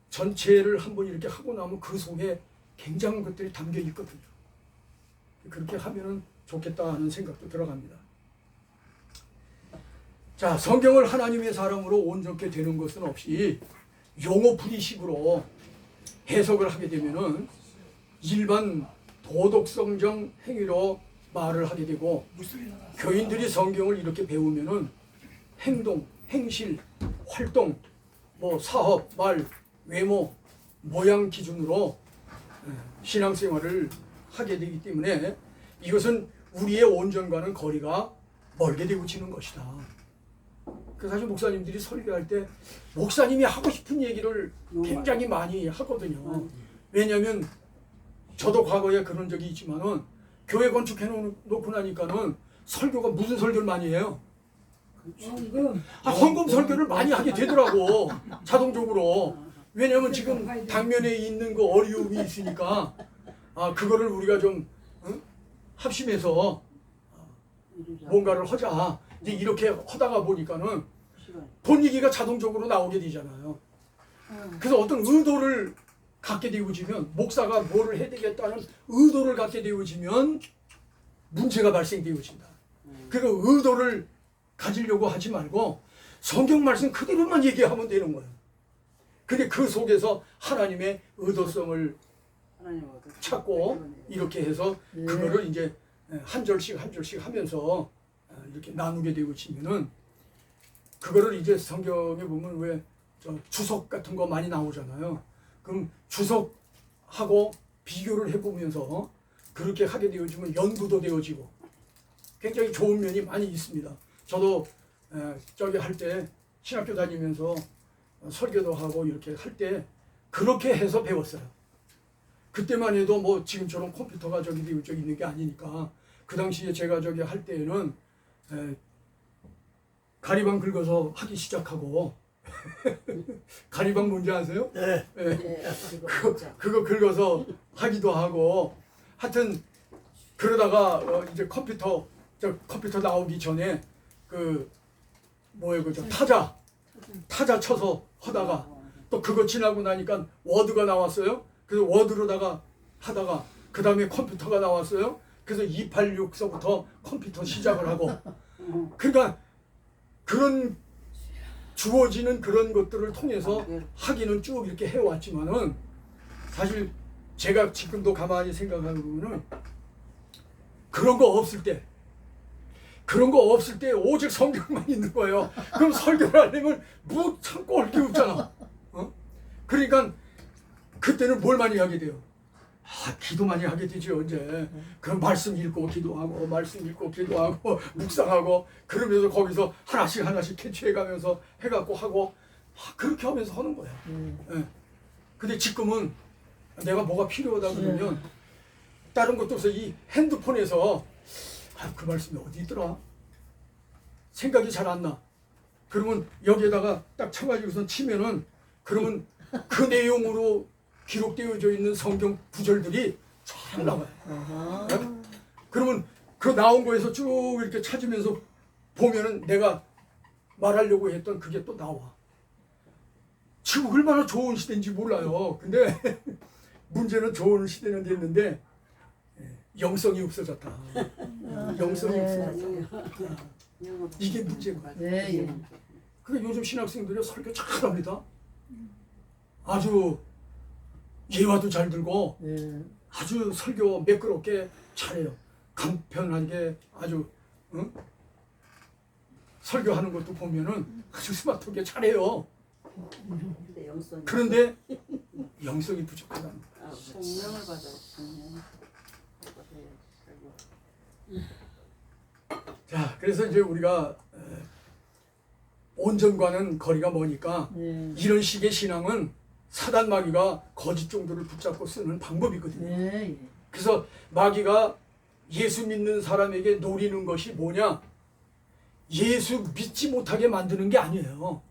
전체를 한번 이렇게 하고 나면 그 속에 굉장한 것들이 담겨 있거든요. 그렇게 하면은 좋겠다 하는 생각도 들어갑니다. 자, 성경을 하나님의 사람으로 온전케 되는 것은 없이 용어 풀이식으로 해석을 하게 되면은 일반 도덕성정 행위로 말을 하게 되고 교인들이 성경을 이렇게 배우면은 행동, 행실, 활동, 뭐 사업, 말, 외모, 모양 기준으로 신앙생활을 하게 되기 때문에 이것은 우리의 온전과는 거리가 멀게 되어지는 것이다. 그래서 사실 목사님들이 설교할 때 목사님이 하고 싶은 얘기를 굉장히 많이 하거든요. 왜냐하면 저도 과거에 그런 적이 있지만은 교회 건축해 놓고 나니까는 설교가 무슨 설교를 많이 해요? 헌금 설교를 많이 하게 되더라고 자동적으로. 왜냐하면 지금 당면에 있는 그 어려움이 있으니까 그거를 우리가 좀 합심해서 뭔가를 하자. 이제 이렇게 하다가 보니까는 돈 얘기가 자동적으로 나오게 되잖아요. 그래서 어떤 의도를 갖게 되어지면 목사가 뭐를 해야 되겠다는 의도를 갖게 되어지면 문제가 발생되어진다. 그러니까 의도를 가지려고 하지 말고 성경 말씀 그대로만 얘기하면 되는 거예요. 근데 그 속에서 하나님의 의도성을 찾고 이렇게 해서 그거를 이제 한 절씩 한 절씩 하면서 이렇게 나누게 되어지면은 그거를 이제 성경에 보면 왜 주석 같은 거 많이 나오잖아요. 그럼 주석하고 비교를 해보면서 그렇게 하게 되어지면 연구도 되어지고 굉장히 좋은 면이 많이 있습니다. 저도 저기 할 때 신학교 다니면서 설교도 하고 이렇게 할 때 그렇게 해서 배웠어요. 그때만 해도 뭐 지금처럼 컴퓨터가 저기 있는 게 아니니까 그 당시에 제가 저기 할 때에는 가리방 긁어서 하기 시작하고 가리방 뭔지 아세요? 네. 그거 긁어서 하기도 하고 하여튼 그러다가 이제 컴퓨터 나오기 전에 그 뭐예요 그저 타자 쳐서 하다가 또 그거 지나고 나니까 워드가 나왔어요. 그래서 워드로다가 하다가 그 다음에 컴퓨터가 나왔어요. 그래서 286서부터 컴퓨터 시작을 하고 그러니까 그런 주어지는 그런 것들을 통해서 하기는 쭉 이렇게 해왔지만은 사실 제가 지금도 가만히 생각해보면은 그런 거 없을 때 오직 성경만 있는 거예요. 그럼 설교를 하려면 뭐 참고 올 게 없잖아. 그러니까 그때는 뭘 많이 하게 돼요? 기도 많이 하게 되죠, 이제. 그럼 말씀 읽고 기도하고, 묵상하고, 그러면서 거기서 하나씩 캐치해가면서 해갖고 하고, 그렇게 하면서 하는 거예요. 예. 근데 지금은 내가 뭐가 필요하다 그러면, 다른 것도 없어. 이 핸드폰에서, 그 말씀이 어디 있더라? 생각이 잘 안 나. 그러면 여기에다가 딱 쳐가지고선 치면은, 그러면 그 내용으로 기록되어져 있는 성경 구절들이 쫙 나와요. 네? 그러면 그 나온 거에서 쭉 이렇게 찾으면서 보면은 내가 말하려고 했던 그게 또 나와. 지금 얼마나 좋은 시대인지 몰라요. 근데 문제는 좋은 시대는 됐는데 영성이 없어졌다. 영성이 없어졌다. 이게 문제고. 네, 예. 그러니까 요즘 신학생들이 설교 잘합니다. 아주 예화도 잘 들고 네. 아주 설교 매끄럽게 잘해요. 간편하게 아주 설교하는 것도 보면은 아주 스마트하게 잘해요. 근데 영성이. 그런데 영성이 부족하다는 거예요. 성령을 받아요. 성령. 자, 그래서 이제 우리가 온전과는 거리가 머니까 네. 이런 식의 신앙은 사단 마귀가 거짓 종교를 붙잡고 쓰는 방법이거든요. 네, 예. 그래서 마귀가 예수 믿는 사람에게 노리는 것이 뭐냐? 예수 믿지 못하게 만드는 게 아니에요.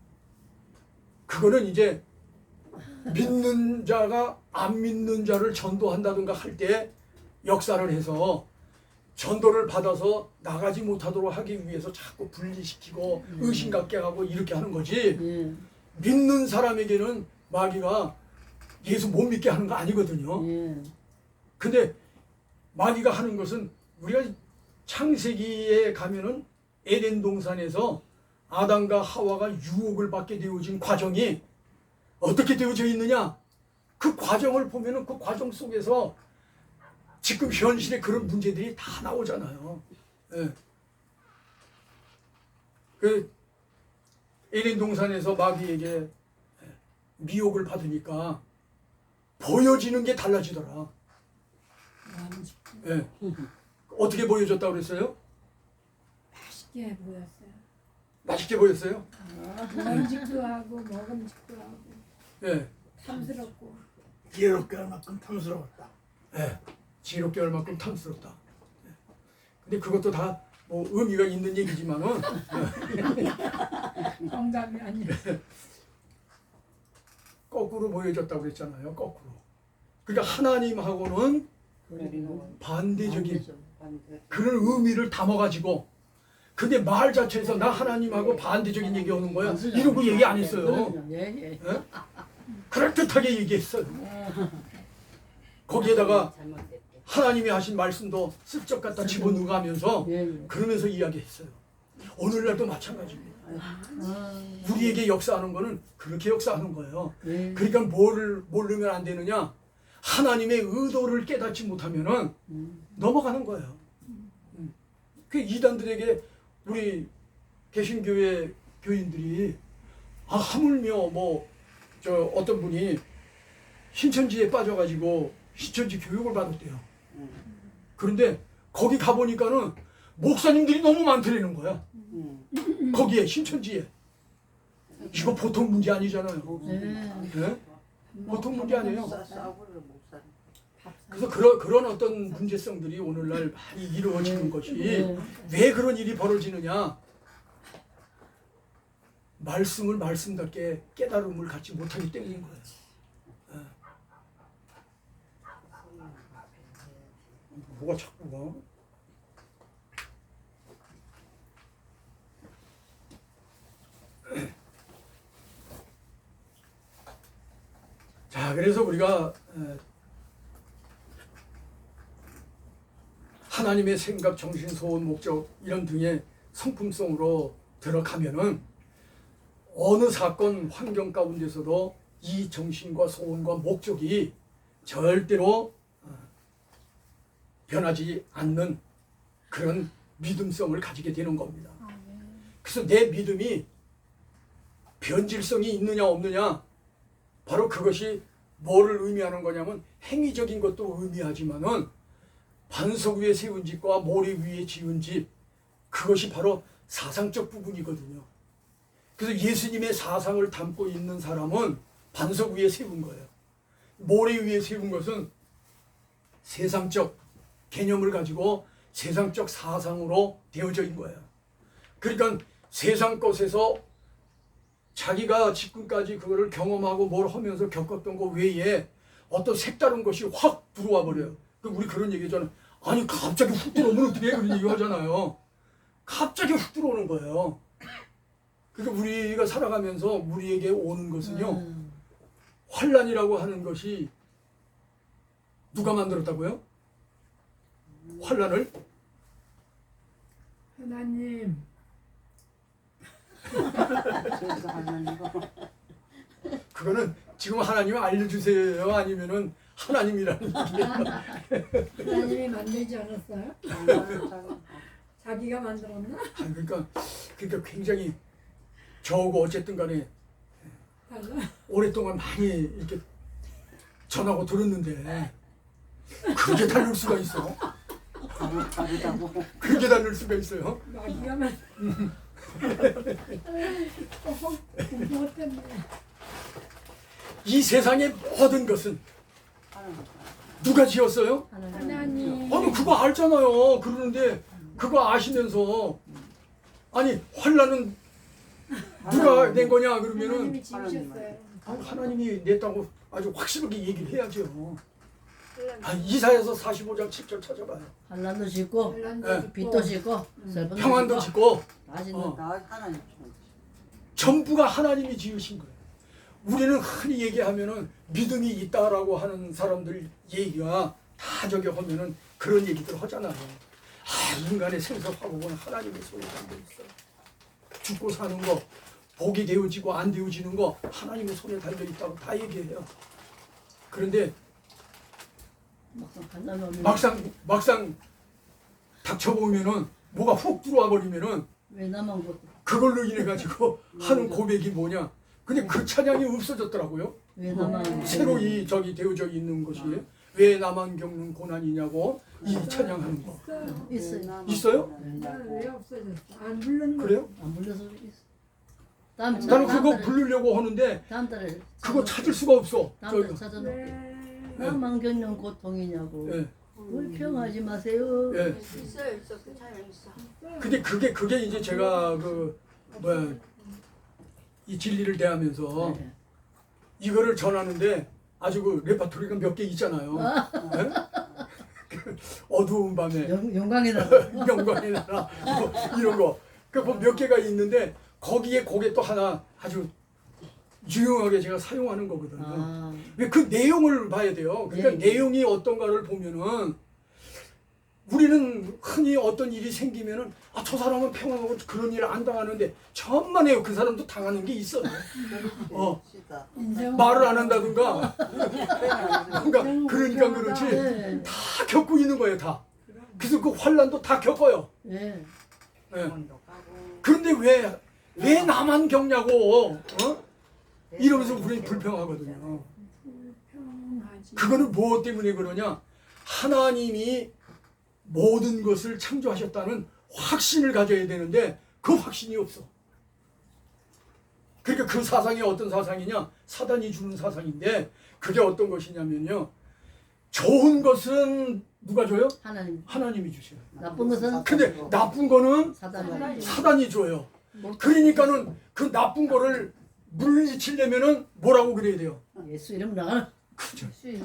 그거는 이제 믿는 자가 안 믿는 자를 전도한다든가 할 때 역사를 해서 전도를 받아서 나가지 못하도록 하기 위해서 자꾸 분리시키고 의심 갖게 하고 이렇게 하는 거지. 예. 믿는 사람에게는 마귀가 예수 못 믿게 하는 거 아니거든요. 예. 근데 마귀가 하는 것은 우리가 창세기에 가면은 에덴 동산에서 아담과 하와가 유혹을 받게 되어진 과정이 어떻게 되어져 있느냐? 그 과정을 보면은 그 과정 속에서 지금 현실에 그런 문제들이 다 나오잖아요. 예. 그 에덴 동산에서 마귀에게 미혹을 받으니까 보여지는 게 달라지더라. 예. 어떻게 보여줬다고 그랬어요? 맛있게 보였어요. 맛있게 보였어요? 음식도 하고 먹음직도 하고 예. 탐스럽고. 지혜롭게 할 만큼 탐스러웠다. 예. 지혜롭게 할 만큼 탐스럽다. 예. 근데 그것도 다 뭐 의미가 있는 얘기지만은 정답이 아니라. 거꾸로 보여줬다고 그랬잖아요. 거꾸로. 그러니까 하나님하고는 반대적인 그런 의미를 담아가지고 근데 말 자체에서 나 하나님하고 반대적인 얘기 오는 거야. 이런 거 얘기 안 했어요. 예, 예. 예? 그럴듯하게 얘기했어요. 거기에다가 하나님이 하신 말씀도 슬쩍 갖다 집어넣어가면서 예, 예. 그러면서 이야기했어요. 오늘날도 마찬가지입니다. 아, 우리에게 역사하는 거는 그렇게 역사하는 거예요. 예. 그러니까 뭐를 모르면 안 되느냐? 하나님의 의도를 깨닫지 못하면은 넘어가는 거예요. 그 이단들에게 우리 개신교회 교인들이 하물며 뭐 저 어떤 분이 신천지에 빠져가지고 신천지 교육을 받았대요. 그런데 거기 가보니까는 목사님들이 너무 많더라는 거야. 거기에 신천지에. 이거 보통 문제 아니잖아요. 예. 네? 보통 문제 아니에요. 싸구려 목사. 그래서 그런 어떤 문제성들이 오늘날 많이 이루어지는 것이 네. 왜 그런 일이 벌어지느냐? 말씀을 말씀답게 깨달음을 갖지 못하기 때문인 거예요. 예. 뭐가 자꾸 가? 자, 그래서 우리가 하나님의 생각, 정신, 소원, 목적 이런 등의 성품성으로 들어가면은 어느 사건, 환경 가운데서도 이 정신과 소원과 목적이 절대로 변하지 않는 그런 믿음성을 가지게 되는 겁니다. 그래서 내 믿음이 변질성이 있느냐 없느냐 바로 그것이 뭐를 의미하는 거냐면 행위적인 것도 의미하지만은 반석 위에 세운 집과 모래 위에 지은 집 그것이 바로 사상적 부분이거든요. 그래서 예수님의 사상을 담고 있는 사람은 반석 위에 세운 거예요. 모래 위에 세운 것은 세상적 개념을 가지고 세상적 사상으로 되어져 있는 거예요. 그러니까 세상 것에서 자기가 지금까지 그거를 경험하고 뭘 하면서 겪었던 것 외에 어떤 색다른 것이 확 들어와 버려요. 우리 그런 얘기잖아요. 아니 갑자기 훅 들어오면 어떻게 해? 그런 얘기 하잖아요. 갑자기 훅 들어오는 거예요. 그러니까 우리가 살아가면서 우리에게 오는 것은요. 환란이라고 하는 것이 누가 만들었다고요? 환란을? 하나님 그래서 하는 거. 그거는 지금 하나님 알려주세요 아니면은 하나님이라는 얘기예요. 하나님이 만들지 않았어요? 장난은 자기가 만들었나? 그러니까 굉장히 저하고 어쨌든 간에 달라. 오랫동안 많이 이렇게 전하고 들었는데 그렇게 다를 수가 있어? 다르다고. 그렇게 다를 수가 있어요? 마귀가 만. 공부 때문에. 이 세상의 모든 것은 하는 거. 누가 지었어요? 하나님. 아니 그거 알잖아요. 그러는데 그거 아시면서 아니 환란은 누가 낸 거냐 그러면은 하나님이 지으셨어요. 하나님이 냈다고 아주 확실하게 얘기를 해야죠. 이사야서 45장 7절 찾아봐요. 환란도 짓고 환란도 빛도 있고, 짓고 슬픔도 평안도 짓고 짓고 다 짓는 어. 나 하나님 좀. 전부가 하나님이 지으신 거예요. 우리는 흔히 얘기하면은 믿음이 있다라고 하는 사람들 얘기가 다 저기 하면은 그런 얘기들 하잖아요. 인간의 생사화복은 하나님의 손에 달려 있어. 죽고 사는 거, 복이 되어지고 안 되어지는 거 하나님의 손에 달려 있다고 다 얘기해요. 그런데 막상 환란 오면 막상 닥쳐보면은 뭐가 훅 들어와 버리면은 왜 나만 고 그걸로 인해 가지고 하는 고백이 뭐냐? 근데 그 찬양이 없어졌더라고요. 왜 나만 새로 이 저기 되어져 있는 것이 왜 나만 겪는 고난이냐고 이 찬양하는 거 있어요. 있어요? 왜 없어졌어? 안 부르는 거. 그래요? 안 불러서 있어. 다음 나는 그거 부르려고 하는데 다음 달에 그거 찾을 수가 없어. 다음 달에 저기. 찾아놓을게. 왜? 나만 겪는 고통이냐고. 예, 불평하지 마세요. 예. 있어요, 있어. 그 찬양 있어. 근데 그게 이제 제가 그 뭐야 이 진리를 대하면서 네. 이거를 전하는데 아주 그 레파토리가 몇 개 있잖아요. 예? 그 어두운 밤에 영광이다. 영광의 나라 뭐 이런 거. 그몇 개가 있는데 거기에 그게 또 하나 아주 유용하게 제가 사용하는 거거든요. 아, 왜 그 내용을 봐야 돼요. 그러니까 네. 내용이 어떤가를 보면은 우리는 흔히 어떤 일이 생기면은 저 사람은 평안하고 그런 일을 안 당하는데 천만에요. 그 사람도 당하는 게 있어요. 시다. 인생 말을 안 한다든가 그러니까 그렇지 네. 다 겪고 있는 거예요. 다. 그래서 그 환란도 다 겪어요. 네. 예. 병원도 가고. 그런데 왜 나만 겪냐고 이러면서 우리 불평하거든요. 평하지. 그거는 무엇 때문에 그러냐? 하나님이 모든 것을 창조하셨다는 확신을 가져야 되는데 그 확신이 없어. 그러니까 그 사상이 어떤 사상이냐? 사단이 주는 사상인데 그게 어떤 것이냐면요. 좋은 것은 누가 줘요? 하나님. 하나님이 주셔요. 나쁜 것은 근데 나쁜 거는 사단이. 사단이 줘요. 그러니까는 그 나쁜 거를 물리치려면은 뭐라고 그래야 돼요? 예수 이름 나가라. 그죠. 예수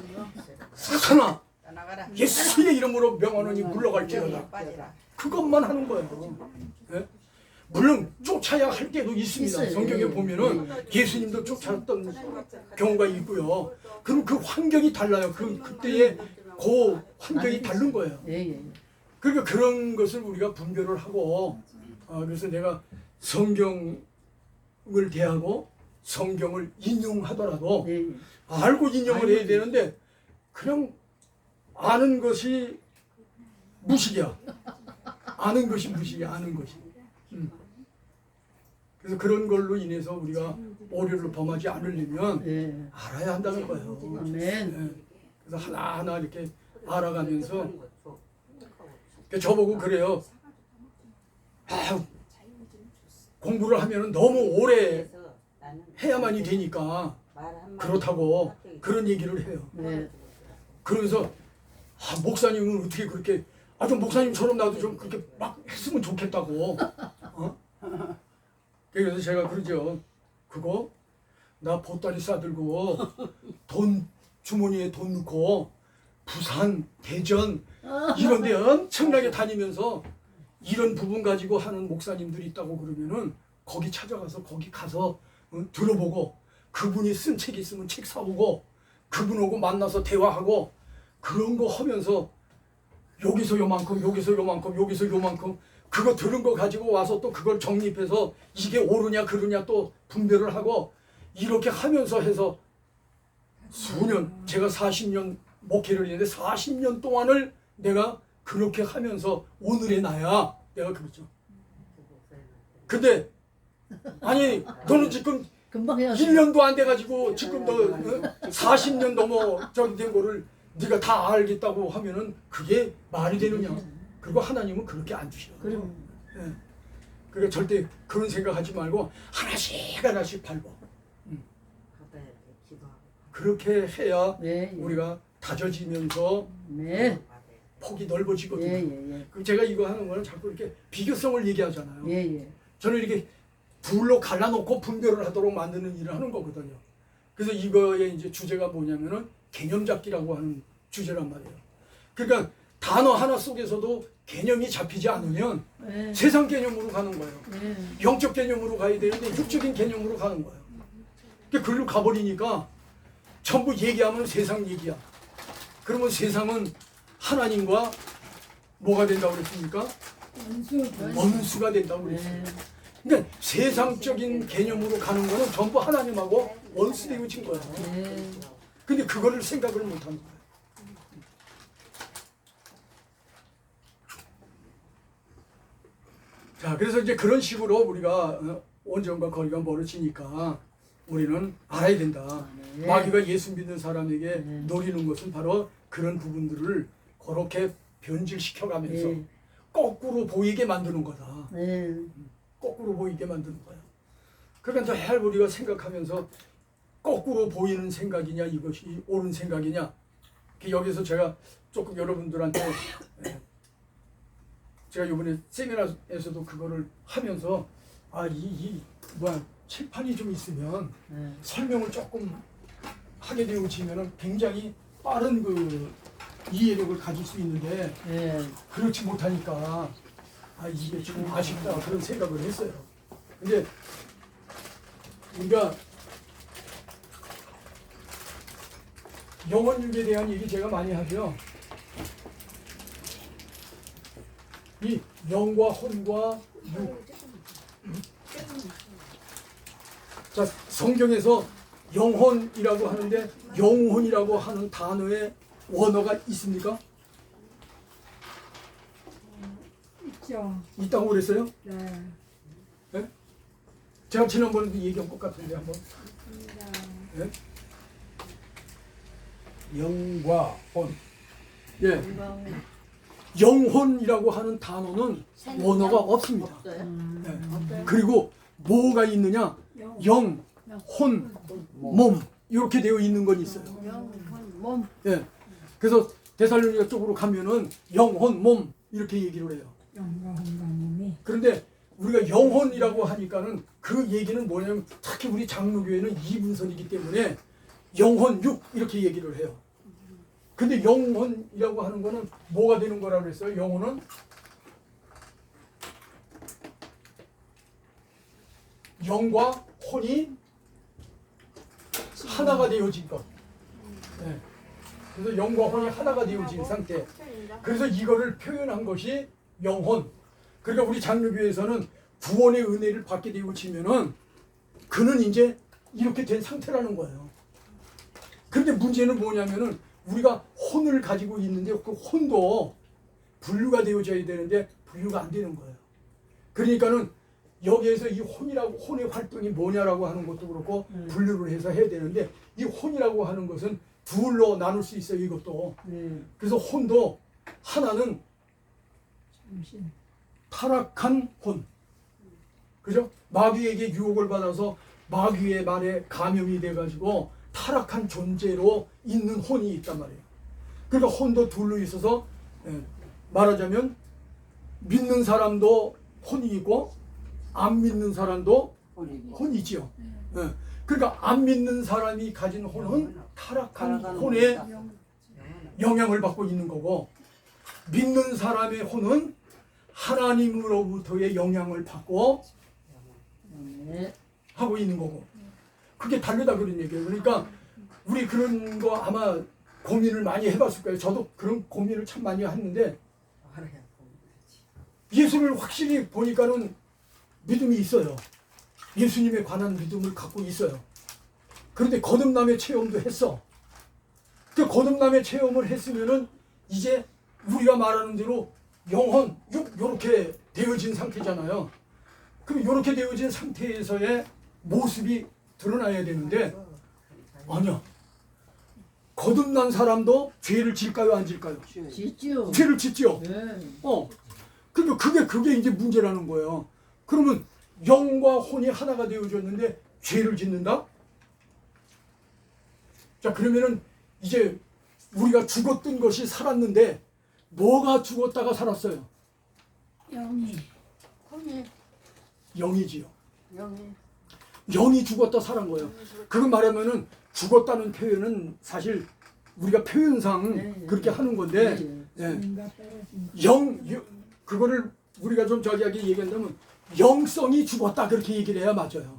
사탄아, 떠나가라. 예수의 이름으로 명하노니 물러갈지어다. 빠지라. 그것만 하는 거예요. 예? 물론 쫓아야 할 때도 있습니다. 있어요. 성경에 예. 보면은 예수님도 쫓아왔던 경우가 있고요. 그럼 그 환경이 달라요. 그때의 그 환경이 다른 거예요. 예, 예. 그러니까 그런 것을 우리가 분별을 하고 그래서 내가 성경을 대하고 성경을 인용하더라도 예, 예. 알고 인용을 해야 되는데 그냥 아는 것이 무식이야. 아는 것이 무식이야. 아는 것이. 그래서 그런 걸로 인해서 우리가 오류를 범하지 않으려면 예. 알아야 한다는 거예요. 아멘. 예. 그래서 하나하나 이렇게 알아가면서 저보고 그래요. 공부를 하면 너무 오래 해야만이 되니까 그렇다고 그런 얘기를 해요. 네. 그러면서 목사님은 어떻게 그렇게 좀 목사님처럼 나도 좀 그렇게 막 했으면 좋겠다고. 그래서 제가 그러죠. 그거 나 보따리 싸들고 돈 주머니에 돈 넣고 부산, 대전 이런 데 엄청나게 다니면서 이런 부분 가지고 하는 목사님들이 있다고 그러면은 거기 찾아가서 거기 가서 들어보고 그분이 쓴 책 있으면 책 사오고 그분하고 만나서 대화하고 그런 거 하면서 여기서 요만큼 여기서 요만큼 여기서 요만큼 그거 들은 거 가지고 와서 또 그걸 정립해서 이게 옳으냐 그르냐 또 분별을 하고 이렇게 하면서 해서 수년 제가 40년 목회를 했는데 40년 동안을 내가 그렇게 하면서 오늘의 나야 내가 그랬죠. 근데 아니 너는 지금 금방 해야지. 1년도 안 돼가지고 지금 너 40년 넘어 저기 된 거를 네가 다 알겠다고 하면은 그게 말이 되느냐. 그리고 하나님은 그렇게 안 주셔. 그럼 예. 그러니까 절대 그런 생각하지 말고 하나씩 하나씩 밟아. 가다 이렇게 기도하고. 그렇게 해야 네, 예. 우리가 다져지면서 네. 폭이 넓어지거든요. 예, 예, 예. 그럼 제가 이거 하는 거는 자꾸 이렇게 비교성을 얘기하잖아요. 예, 예. 저는 이렇게 둘로 갈라놓고 분별을 하도록 만드는 일을 하는 거거든요. 그래서 이거의 이제 주제가 뭐냐면은 개념 잡기라고 하는 주제란 말이에요. 그러니까 단어 하나 속에서도 개념이 잡히지 않으면 예. 세상 개념으로 가는 거예요. 예. 영적 개념으로 가야 되는데 육적인 개념으로 가는 거예요. 그러니까 글로 가버리니까 전부 얘기하면 세상 얘기야. 그러면 세상은 하나님과 뭐가 된다고 그랬습니까? 원수가 된다고 그랬어요. 예. 그러니까 세상적인 개념으로 가는 거는 전부 하나님하고 원수 되어진 거예요. 예. 근데 그거를 생각을 못 하는 거예요. 자, 그래서 이제 그런 식으로 우리가 온전과 거리가 멀어지니까 우리는 알아야 된다. 네. 마귀가 예수 믿는 사람에게 네. 노리는 것은 바로 그런 부분들을 그렇게 변질시켜가면서 네. 거꾸로 보이게 만드는 거다. 예. 거꾸로 보이게 만드는 거야. 그러니까 늘 우리가 생각하면서 거꾸로 보이는 생각이냐 이것이 옳은 생각이냐. 여기서 제가 조금 여러분들한테 제가 이번에 세미나에서도 그거를 하면서 뭐야 칠판이 좀 있으면 예. 설명을 조금 하게 되어지면은 굉장히 빠른 그 이해력을 가질 수 있는데 예. 그렇지 못하니까 이게 좀 아쉽다 그런 생각을 했어요. 근데 우리가 영혼육에 대한 얘기 제가 많이 하죠. 이 영과 혼과 육. 자, 성경에서 영혼이라고 하는데 영혼이라고 하는 단어에 원어가 있습니까? 있죠. 있다고 그랬어요? 네. 네? 제가 지난번에도 얘기한 것 같은데 한번. 네? 영과 혼. 예, 금방 영혼이라고 하는 단어는 원어가 없습니다. 없어요. 네. 그리고 뭐가 있느냐? 영, 혼, 몸 이렇게 되어 있는 건 있어요. 몸. 예. 그래서 데살로니가 쪽으로 가면은 영혼, 몸 이렇게 얘기를 해요. 영과 혼과 몸이 그런데 우리가 영혼이라고 하니까는 그 얘기는 뭐냐면 특히 우리 장로교회는 이분선이기 때문에 영혼, 육 이렇게 얘기를 해요. 근데 영혼이라고 하는 거는 뭐가 되는 거라고 그랬어요? 영혼은 영과 혼이 하나가 되어진 것. 네. 그래서 영과 혼이 하나가 되어진 상태. 그래서 이거를 표현한 것이 영혼. 그러니까 우리 장로교회에서는 구원의 은혜를 받게 되어지면은 그는 이제 이렇게 된 상태라는 거예요. 그런데 문제는 뭐냐면은 우리가 혼을 가지고 있는데 그 혼도 분류가 되어져야 되는데 분류가 안 되는 거예요. 그러니까는 여기에서 이 혼의 활동이 뭐냐라고 하는 것도 그렇고 분류를 해서 해야 되는데 이 혼이라고 하는 것은 둘로 나눌 수 있어요. 이것도. 그래서 혼도 하나는 정신. 타락한 혼. 그죠? 마귀에게 유혹을 받아서 마귀의 말에 감염이 돼가지고 타락한 존재로 있는 혼이 있단 말이에요. 그러니까 혼도 둘로 있어서 말하자면 믿는 사람도 혼이 있고 안 믿는 사람도 혼이 있지요. 그러니까 안 믿는 사람이 가진 혼은 타락한 혼의 영향을 받고 있는 거고 믿는 사람의 혼은 하나님으로부터의 영향을 받고 네. 하고 있는 거고 그게 다르다 그런 얘기예요. 그러니까 우리 그런 거 아마 고민을 많이 해봤을 거예요. 저도 그런 고민을 참 많이 했는데 알아야 고민되지. 예수를 확실히 보니까는 믿음이 있어요. 예수님에 관한 믿음을 갖고 있어요. 그런데 거듭남의 체험도 했어. 그 거듭남의 체험을 했으면은 이제 우리가 말하는 대로 영혼 요렇게 되어진 상태잖아요. 그럼 요렇게 되어진 상태에서의 모습이 드러나야 되는데 아니야. 거듭난 사람도 죄를 질까요, 안 질까요? 짓죠. 죄를 짓죠. 네. 그러니까 그게 이제 문제라는 거예요. 그러면 영과 혼이 하나가 되어졌는데 죄를 짓는다? 자, 그러면은 이제 우리가 죽었던 것이 살았는데 뭐가 죽었다가 살았어요? 영이 혼이 영이지요. 영이 영이 죽었다 살은 거예요. 그건 말하면은 죽었다는 표현은 사실 우리가 표현상 네. 그렇게 하는 건데 예. 인가 떨어진 그거를 우리가 좀 저기하게 얘기한다면 영성이 죽었다 그렇게 얘기를 해야 맞아요.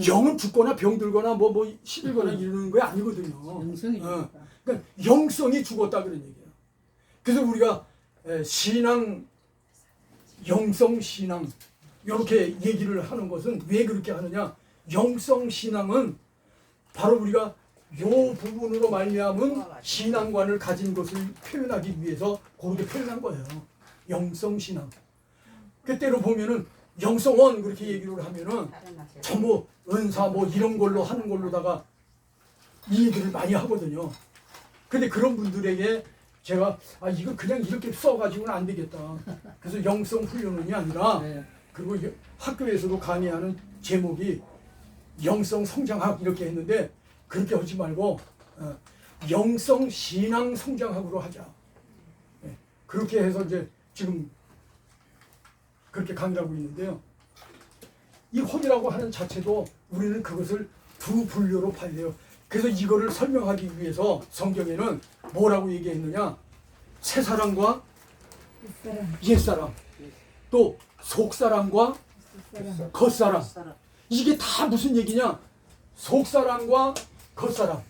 영은 죽거나 병들거나 뭐 시들거나 이러는 거 아니거든요. 영성이 그러니까 영성이 죽었다 그런 얘기예요. 그래서 우리가 신앙, 영성 신앙 이렇게 얘기를 하는 것은 왜 그렇게 하느냐? 영성 신앙은 바로 우리가 요 부분으로 말미암은 신앙관을 가진 것을 표현하기 위해서 그렇게 표현한 거예요. 영성 신앙. 그때로 보면은 영성원 그렇게 얘기를 하면은 전부 은사 뭐 이런 걸로 하는 걸로다가 이해들을 많이 하거든요. 근데 그런 분들에게 제가 이거 그냥 이렇게 써가지고는 안 되겠다. 그래서 영성 훈련원이 아니라 네. 그리고 학교에서도 강의하는 제목이 영성 성장학 이렇게 했는데 그렇게 하지 말고 영성 신앙 성장학으로 하자. 그렇게 해서 이제 지금 그렇게 강의를 하고 있는데요. 이 혼이라고 하는 자체도 우리는 그것을 두 분류로 봐야 돼요. 그래서 이거를 설명하기 위해서 성경에는 뭐라고 얘기했느냐? 새사람과 옛사람 옛사람, 또 속사람과 옛사람 겉사람. 이게 다 무슨 얘기냐? 속사람과 겉사람.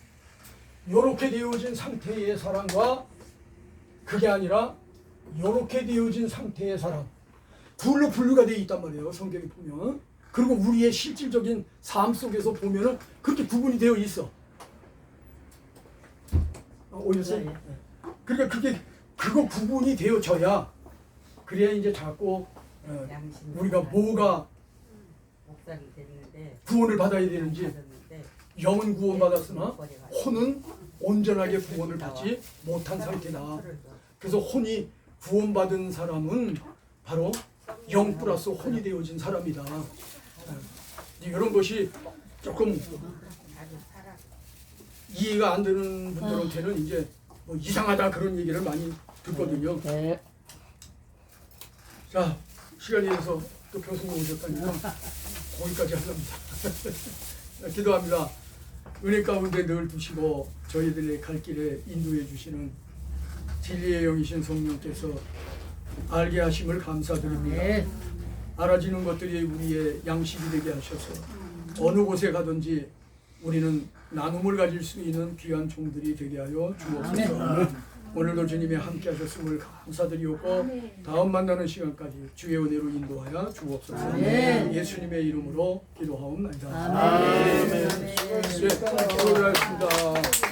요렇게 되어진 상태의 사람과 그게 아니라 요렇게 되어진 상태의 사람. 둘로 분류가 되어 있단 말이에요. 성경에 보면. 그리고 우리의 실질적인 삶 속에서 보면은 그렇게 구분이 되어 있어. 오셨어요? 그러니까 그거 구분이 되어져야 그래야 이제 자꾸 우리가 뭐가 목살이 됐는데 구원을 받아야 되는지 받았는데 영은 구원받았으나 혼은 온전하게 구원을 받지 못한 상태다. 그래서 혼이 구원받은 사람은 바로 영 플러스 혼이 되어진 사람이다. 이런 것이 조금 이해가 안 되는 분들한테는 이제 뭐 이상하다 그런 얘기를 많이 듣거든요. 네. 자, 시간이 돼서 또 교수님 오셨다니까 거기까지 하랍니다. 기도합니다. 은혜 가운데 늘 두시고 저희들의 갈 길에 인도해 주시는 진리의 영이신 성령께서 알게 하심을 감사드립니다. 네. 알아지는 것들이 우리의 양식이 되게 하셔서 어느 곳에 가든지 우리는 나눔을 가질 수 있는 귀한 종들이 되게 하여 주옵소서. 오늘도 주님이 함께 하셨음을 감사드리옵고 다음 만나는 시간까지 주의 은혜로 인도하여 주옵소서. 아멘. 예수님의 이름으로 기도하옵나이다. 아멘. 네, 수고하셨습니다.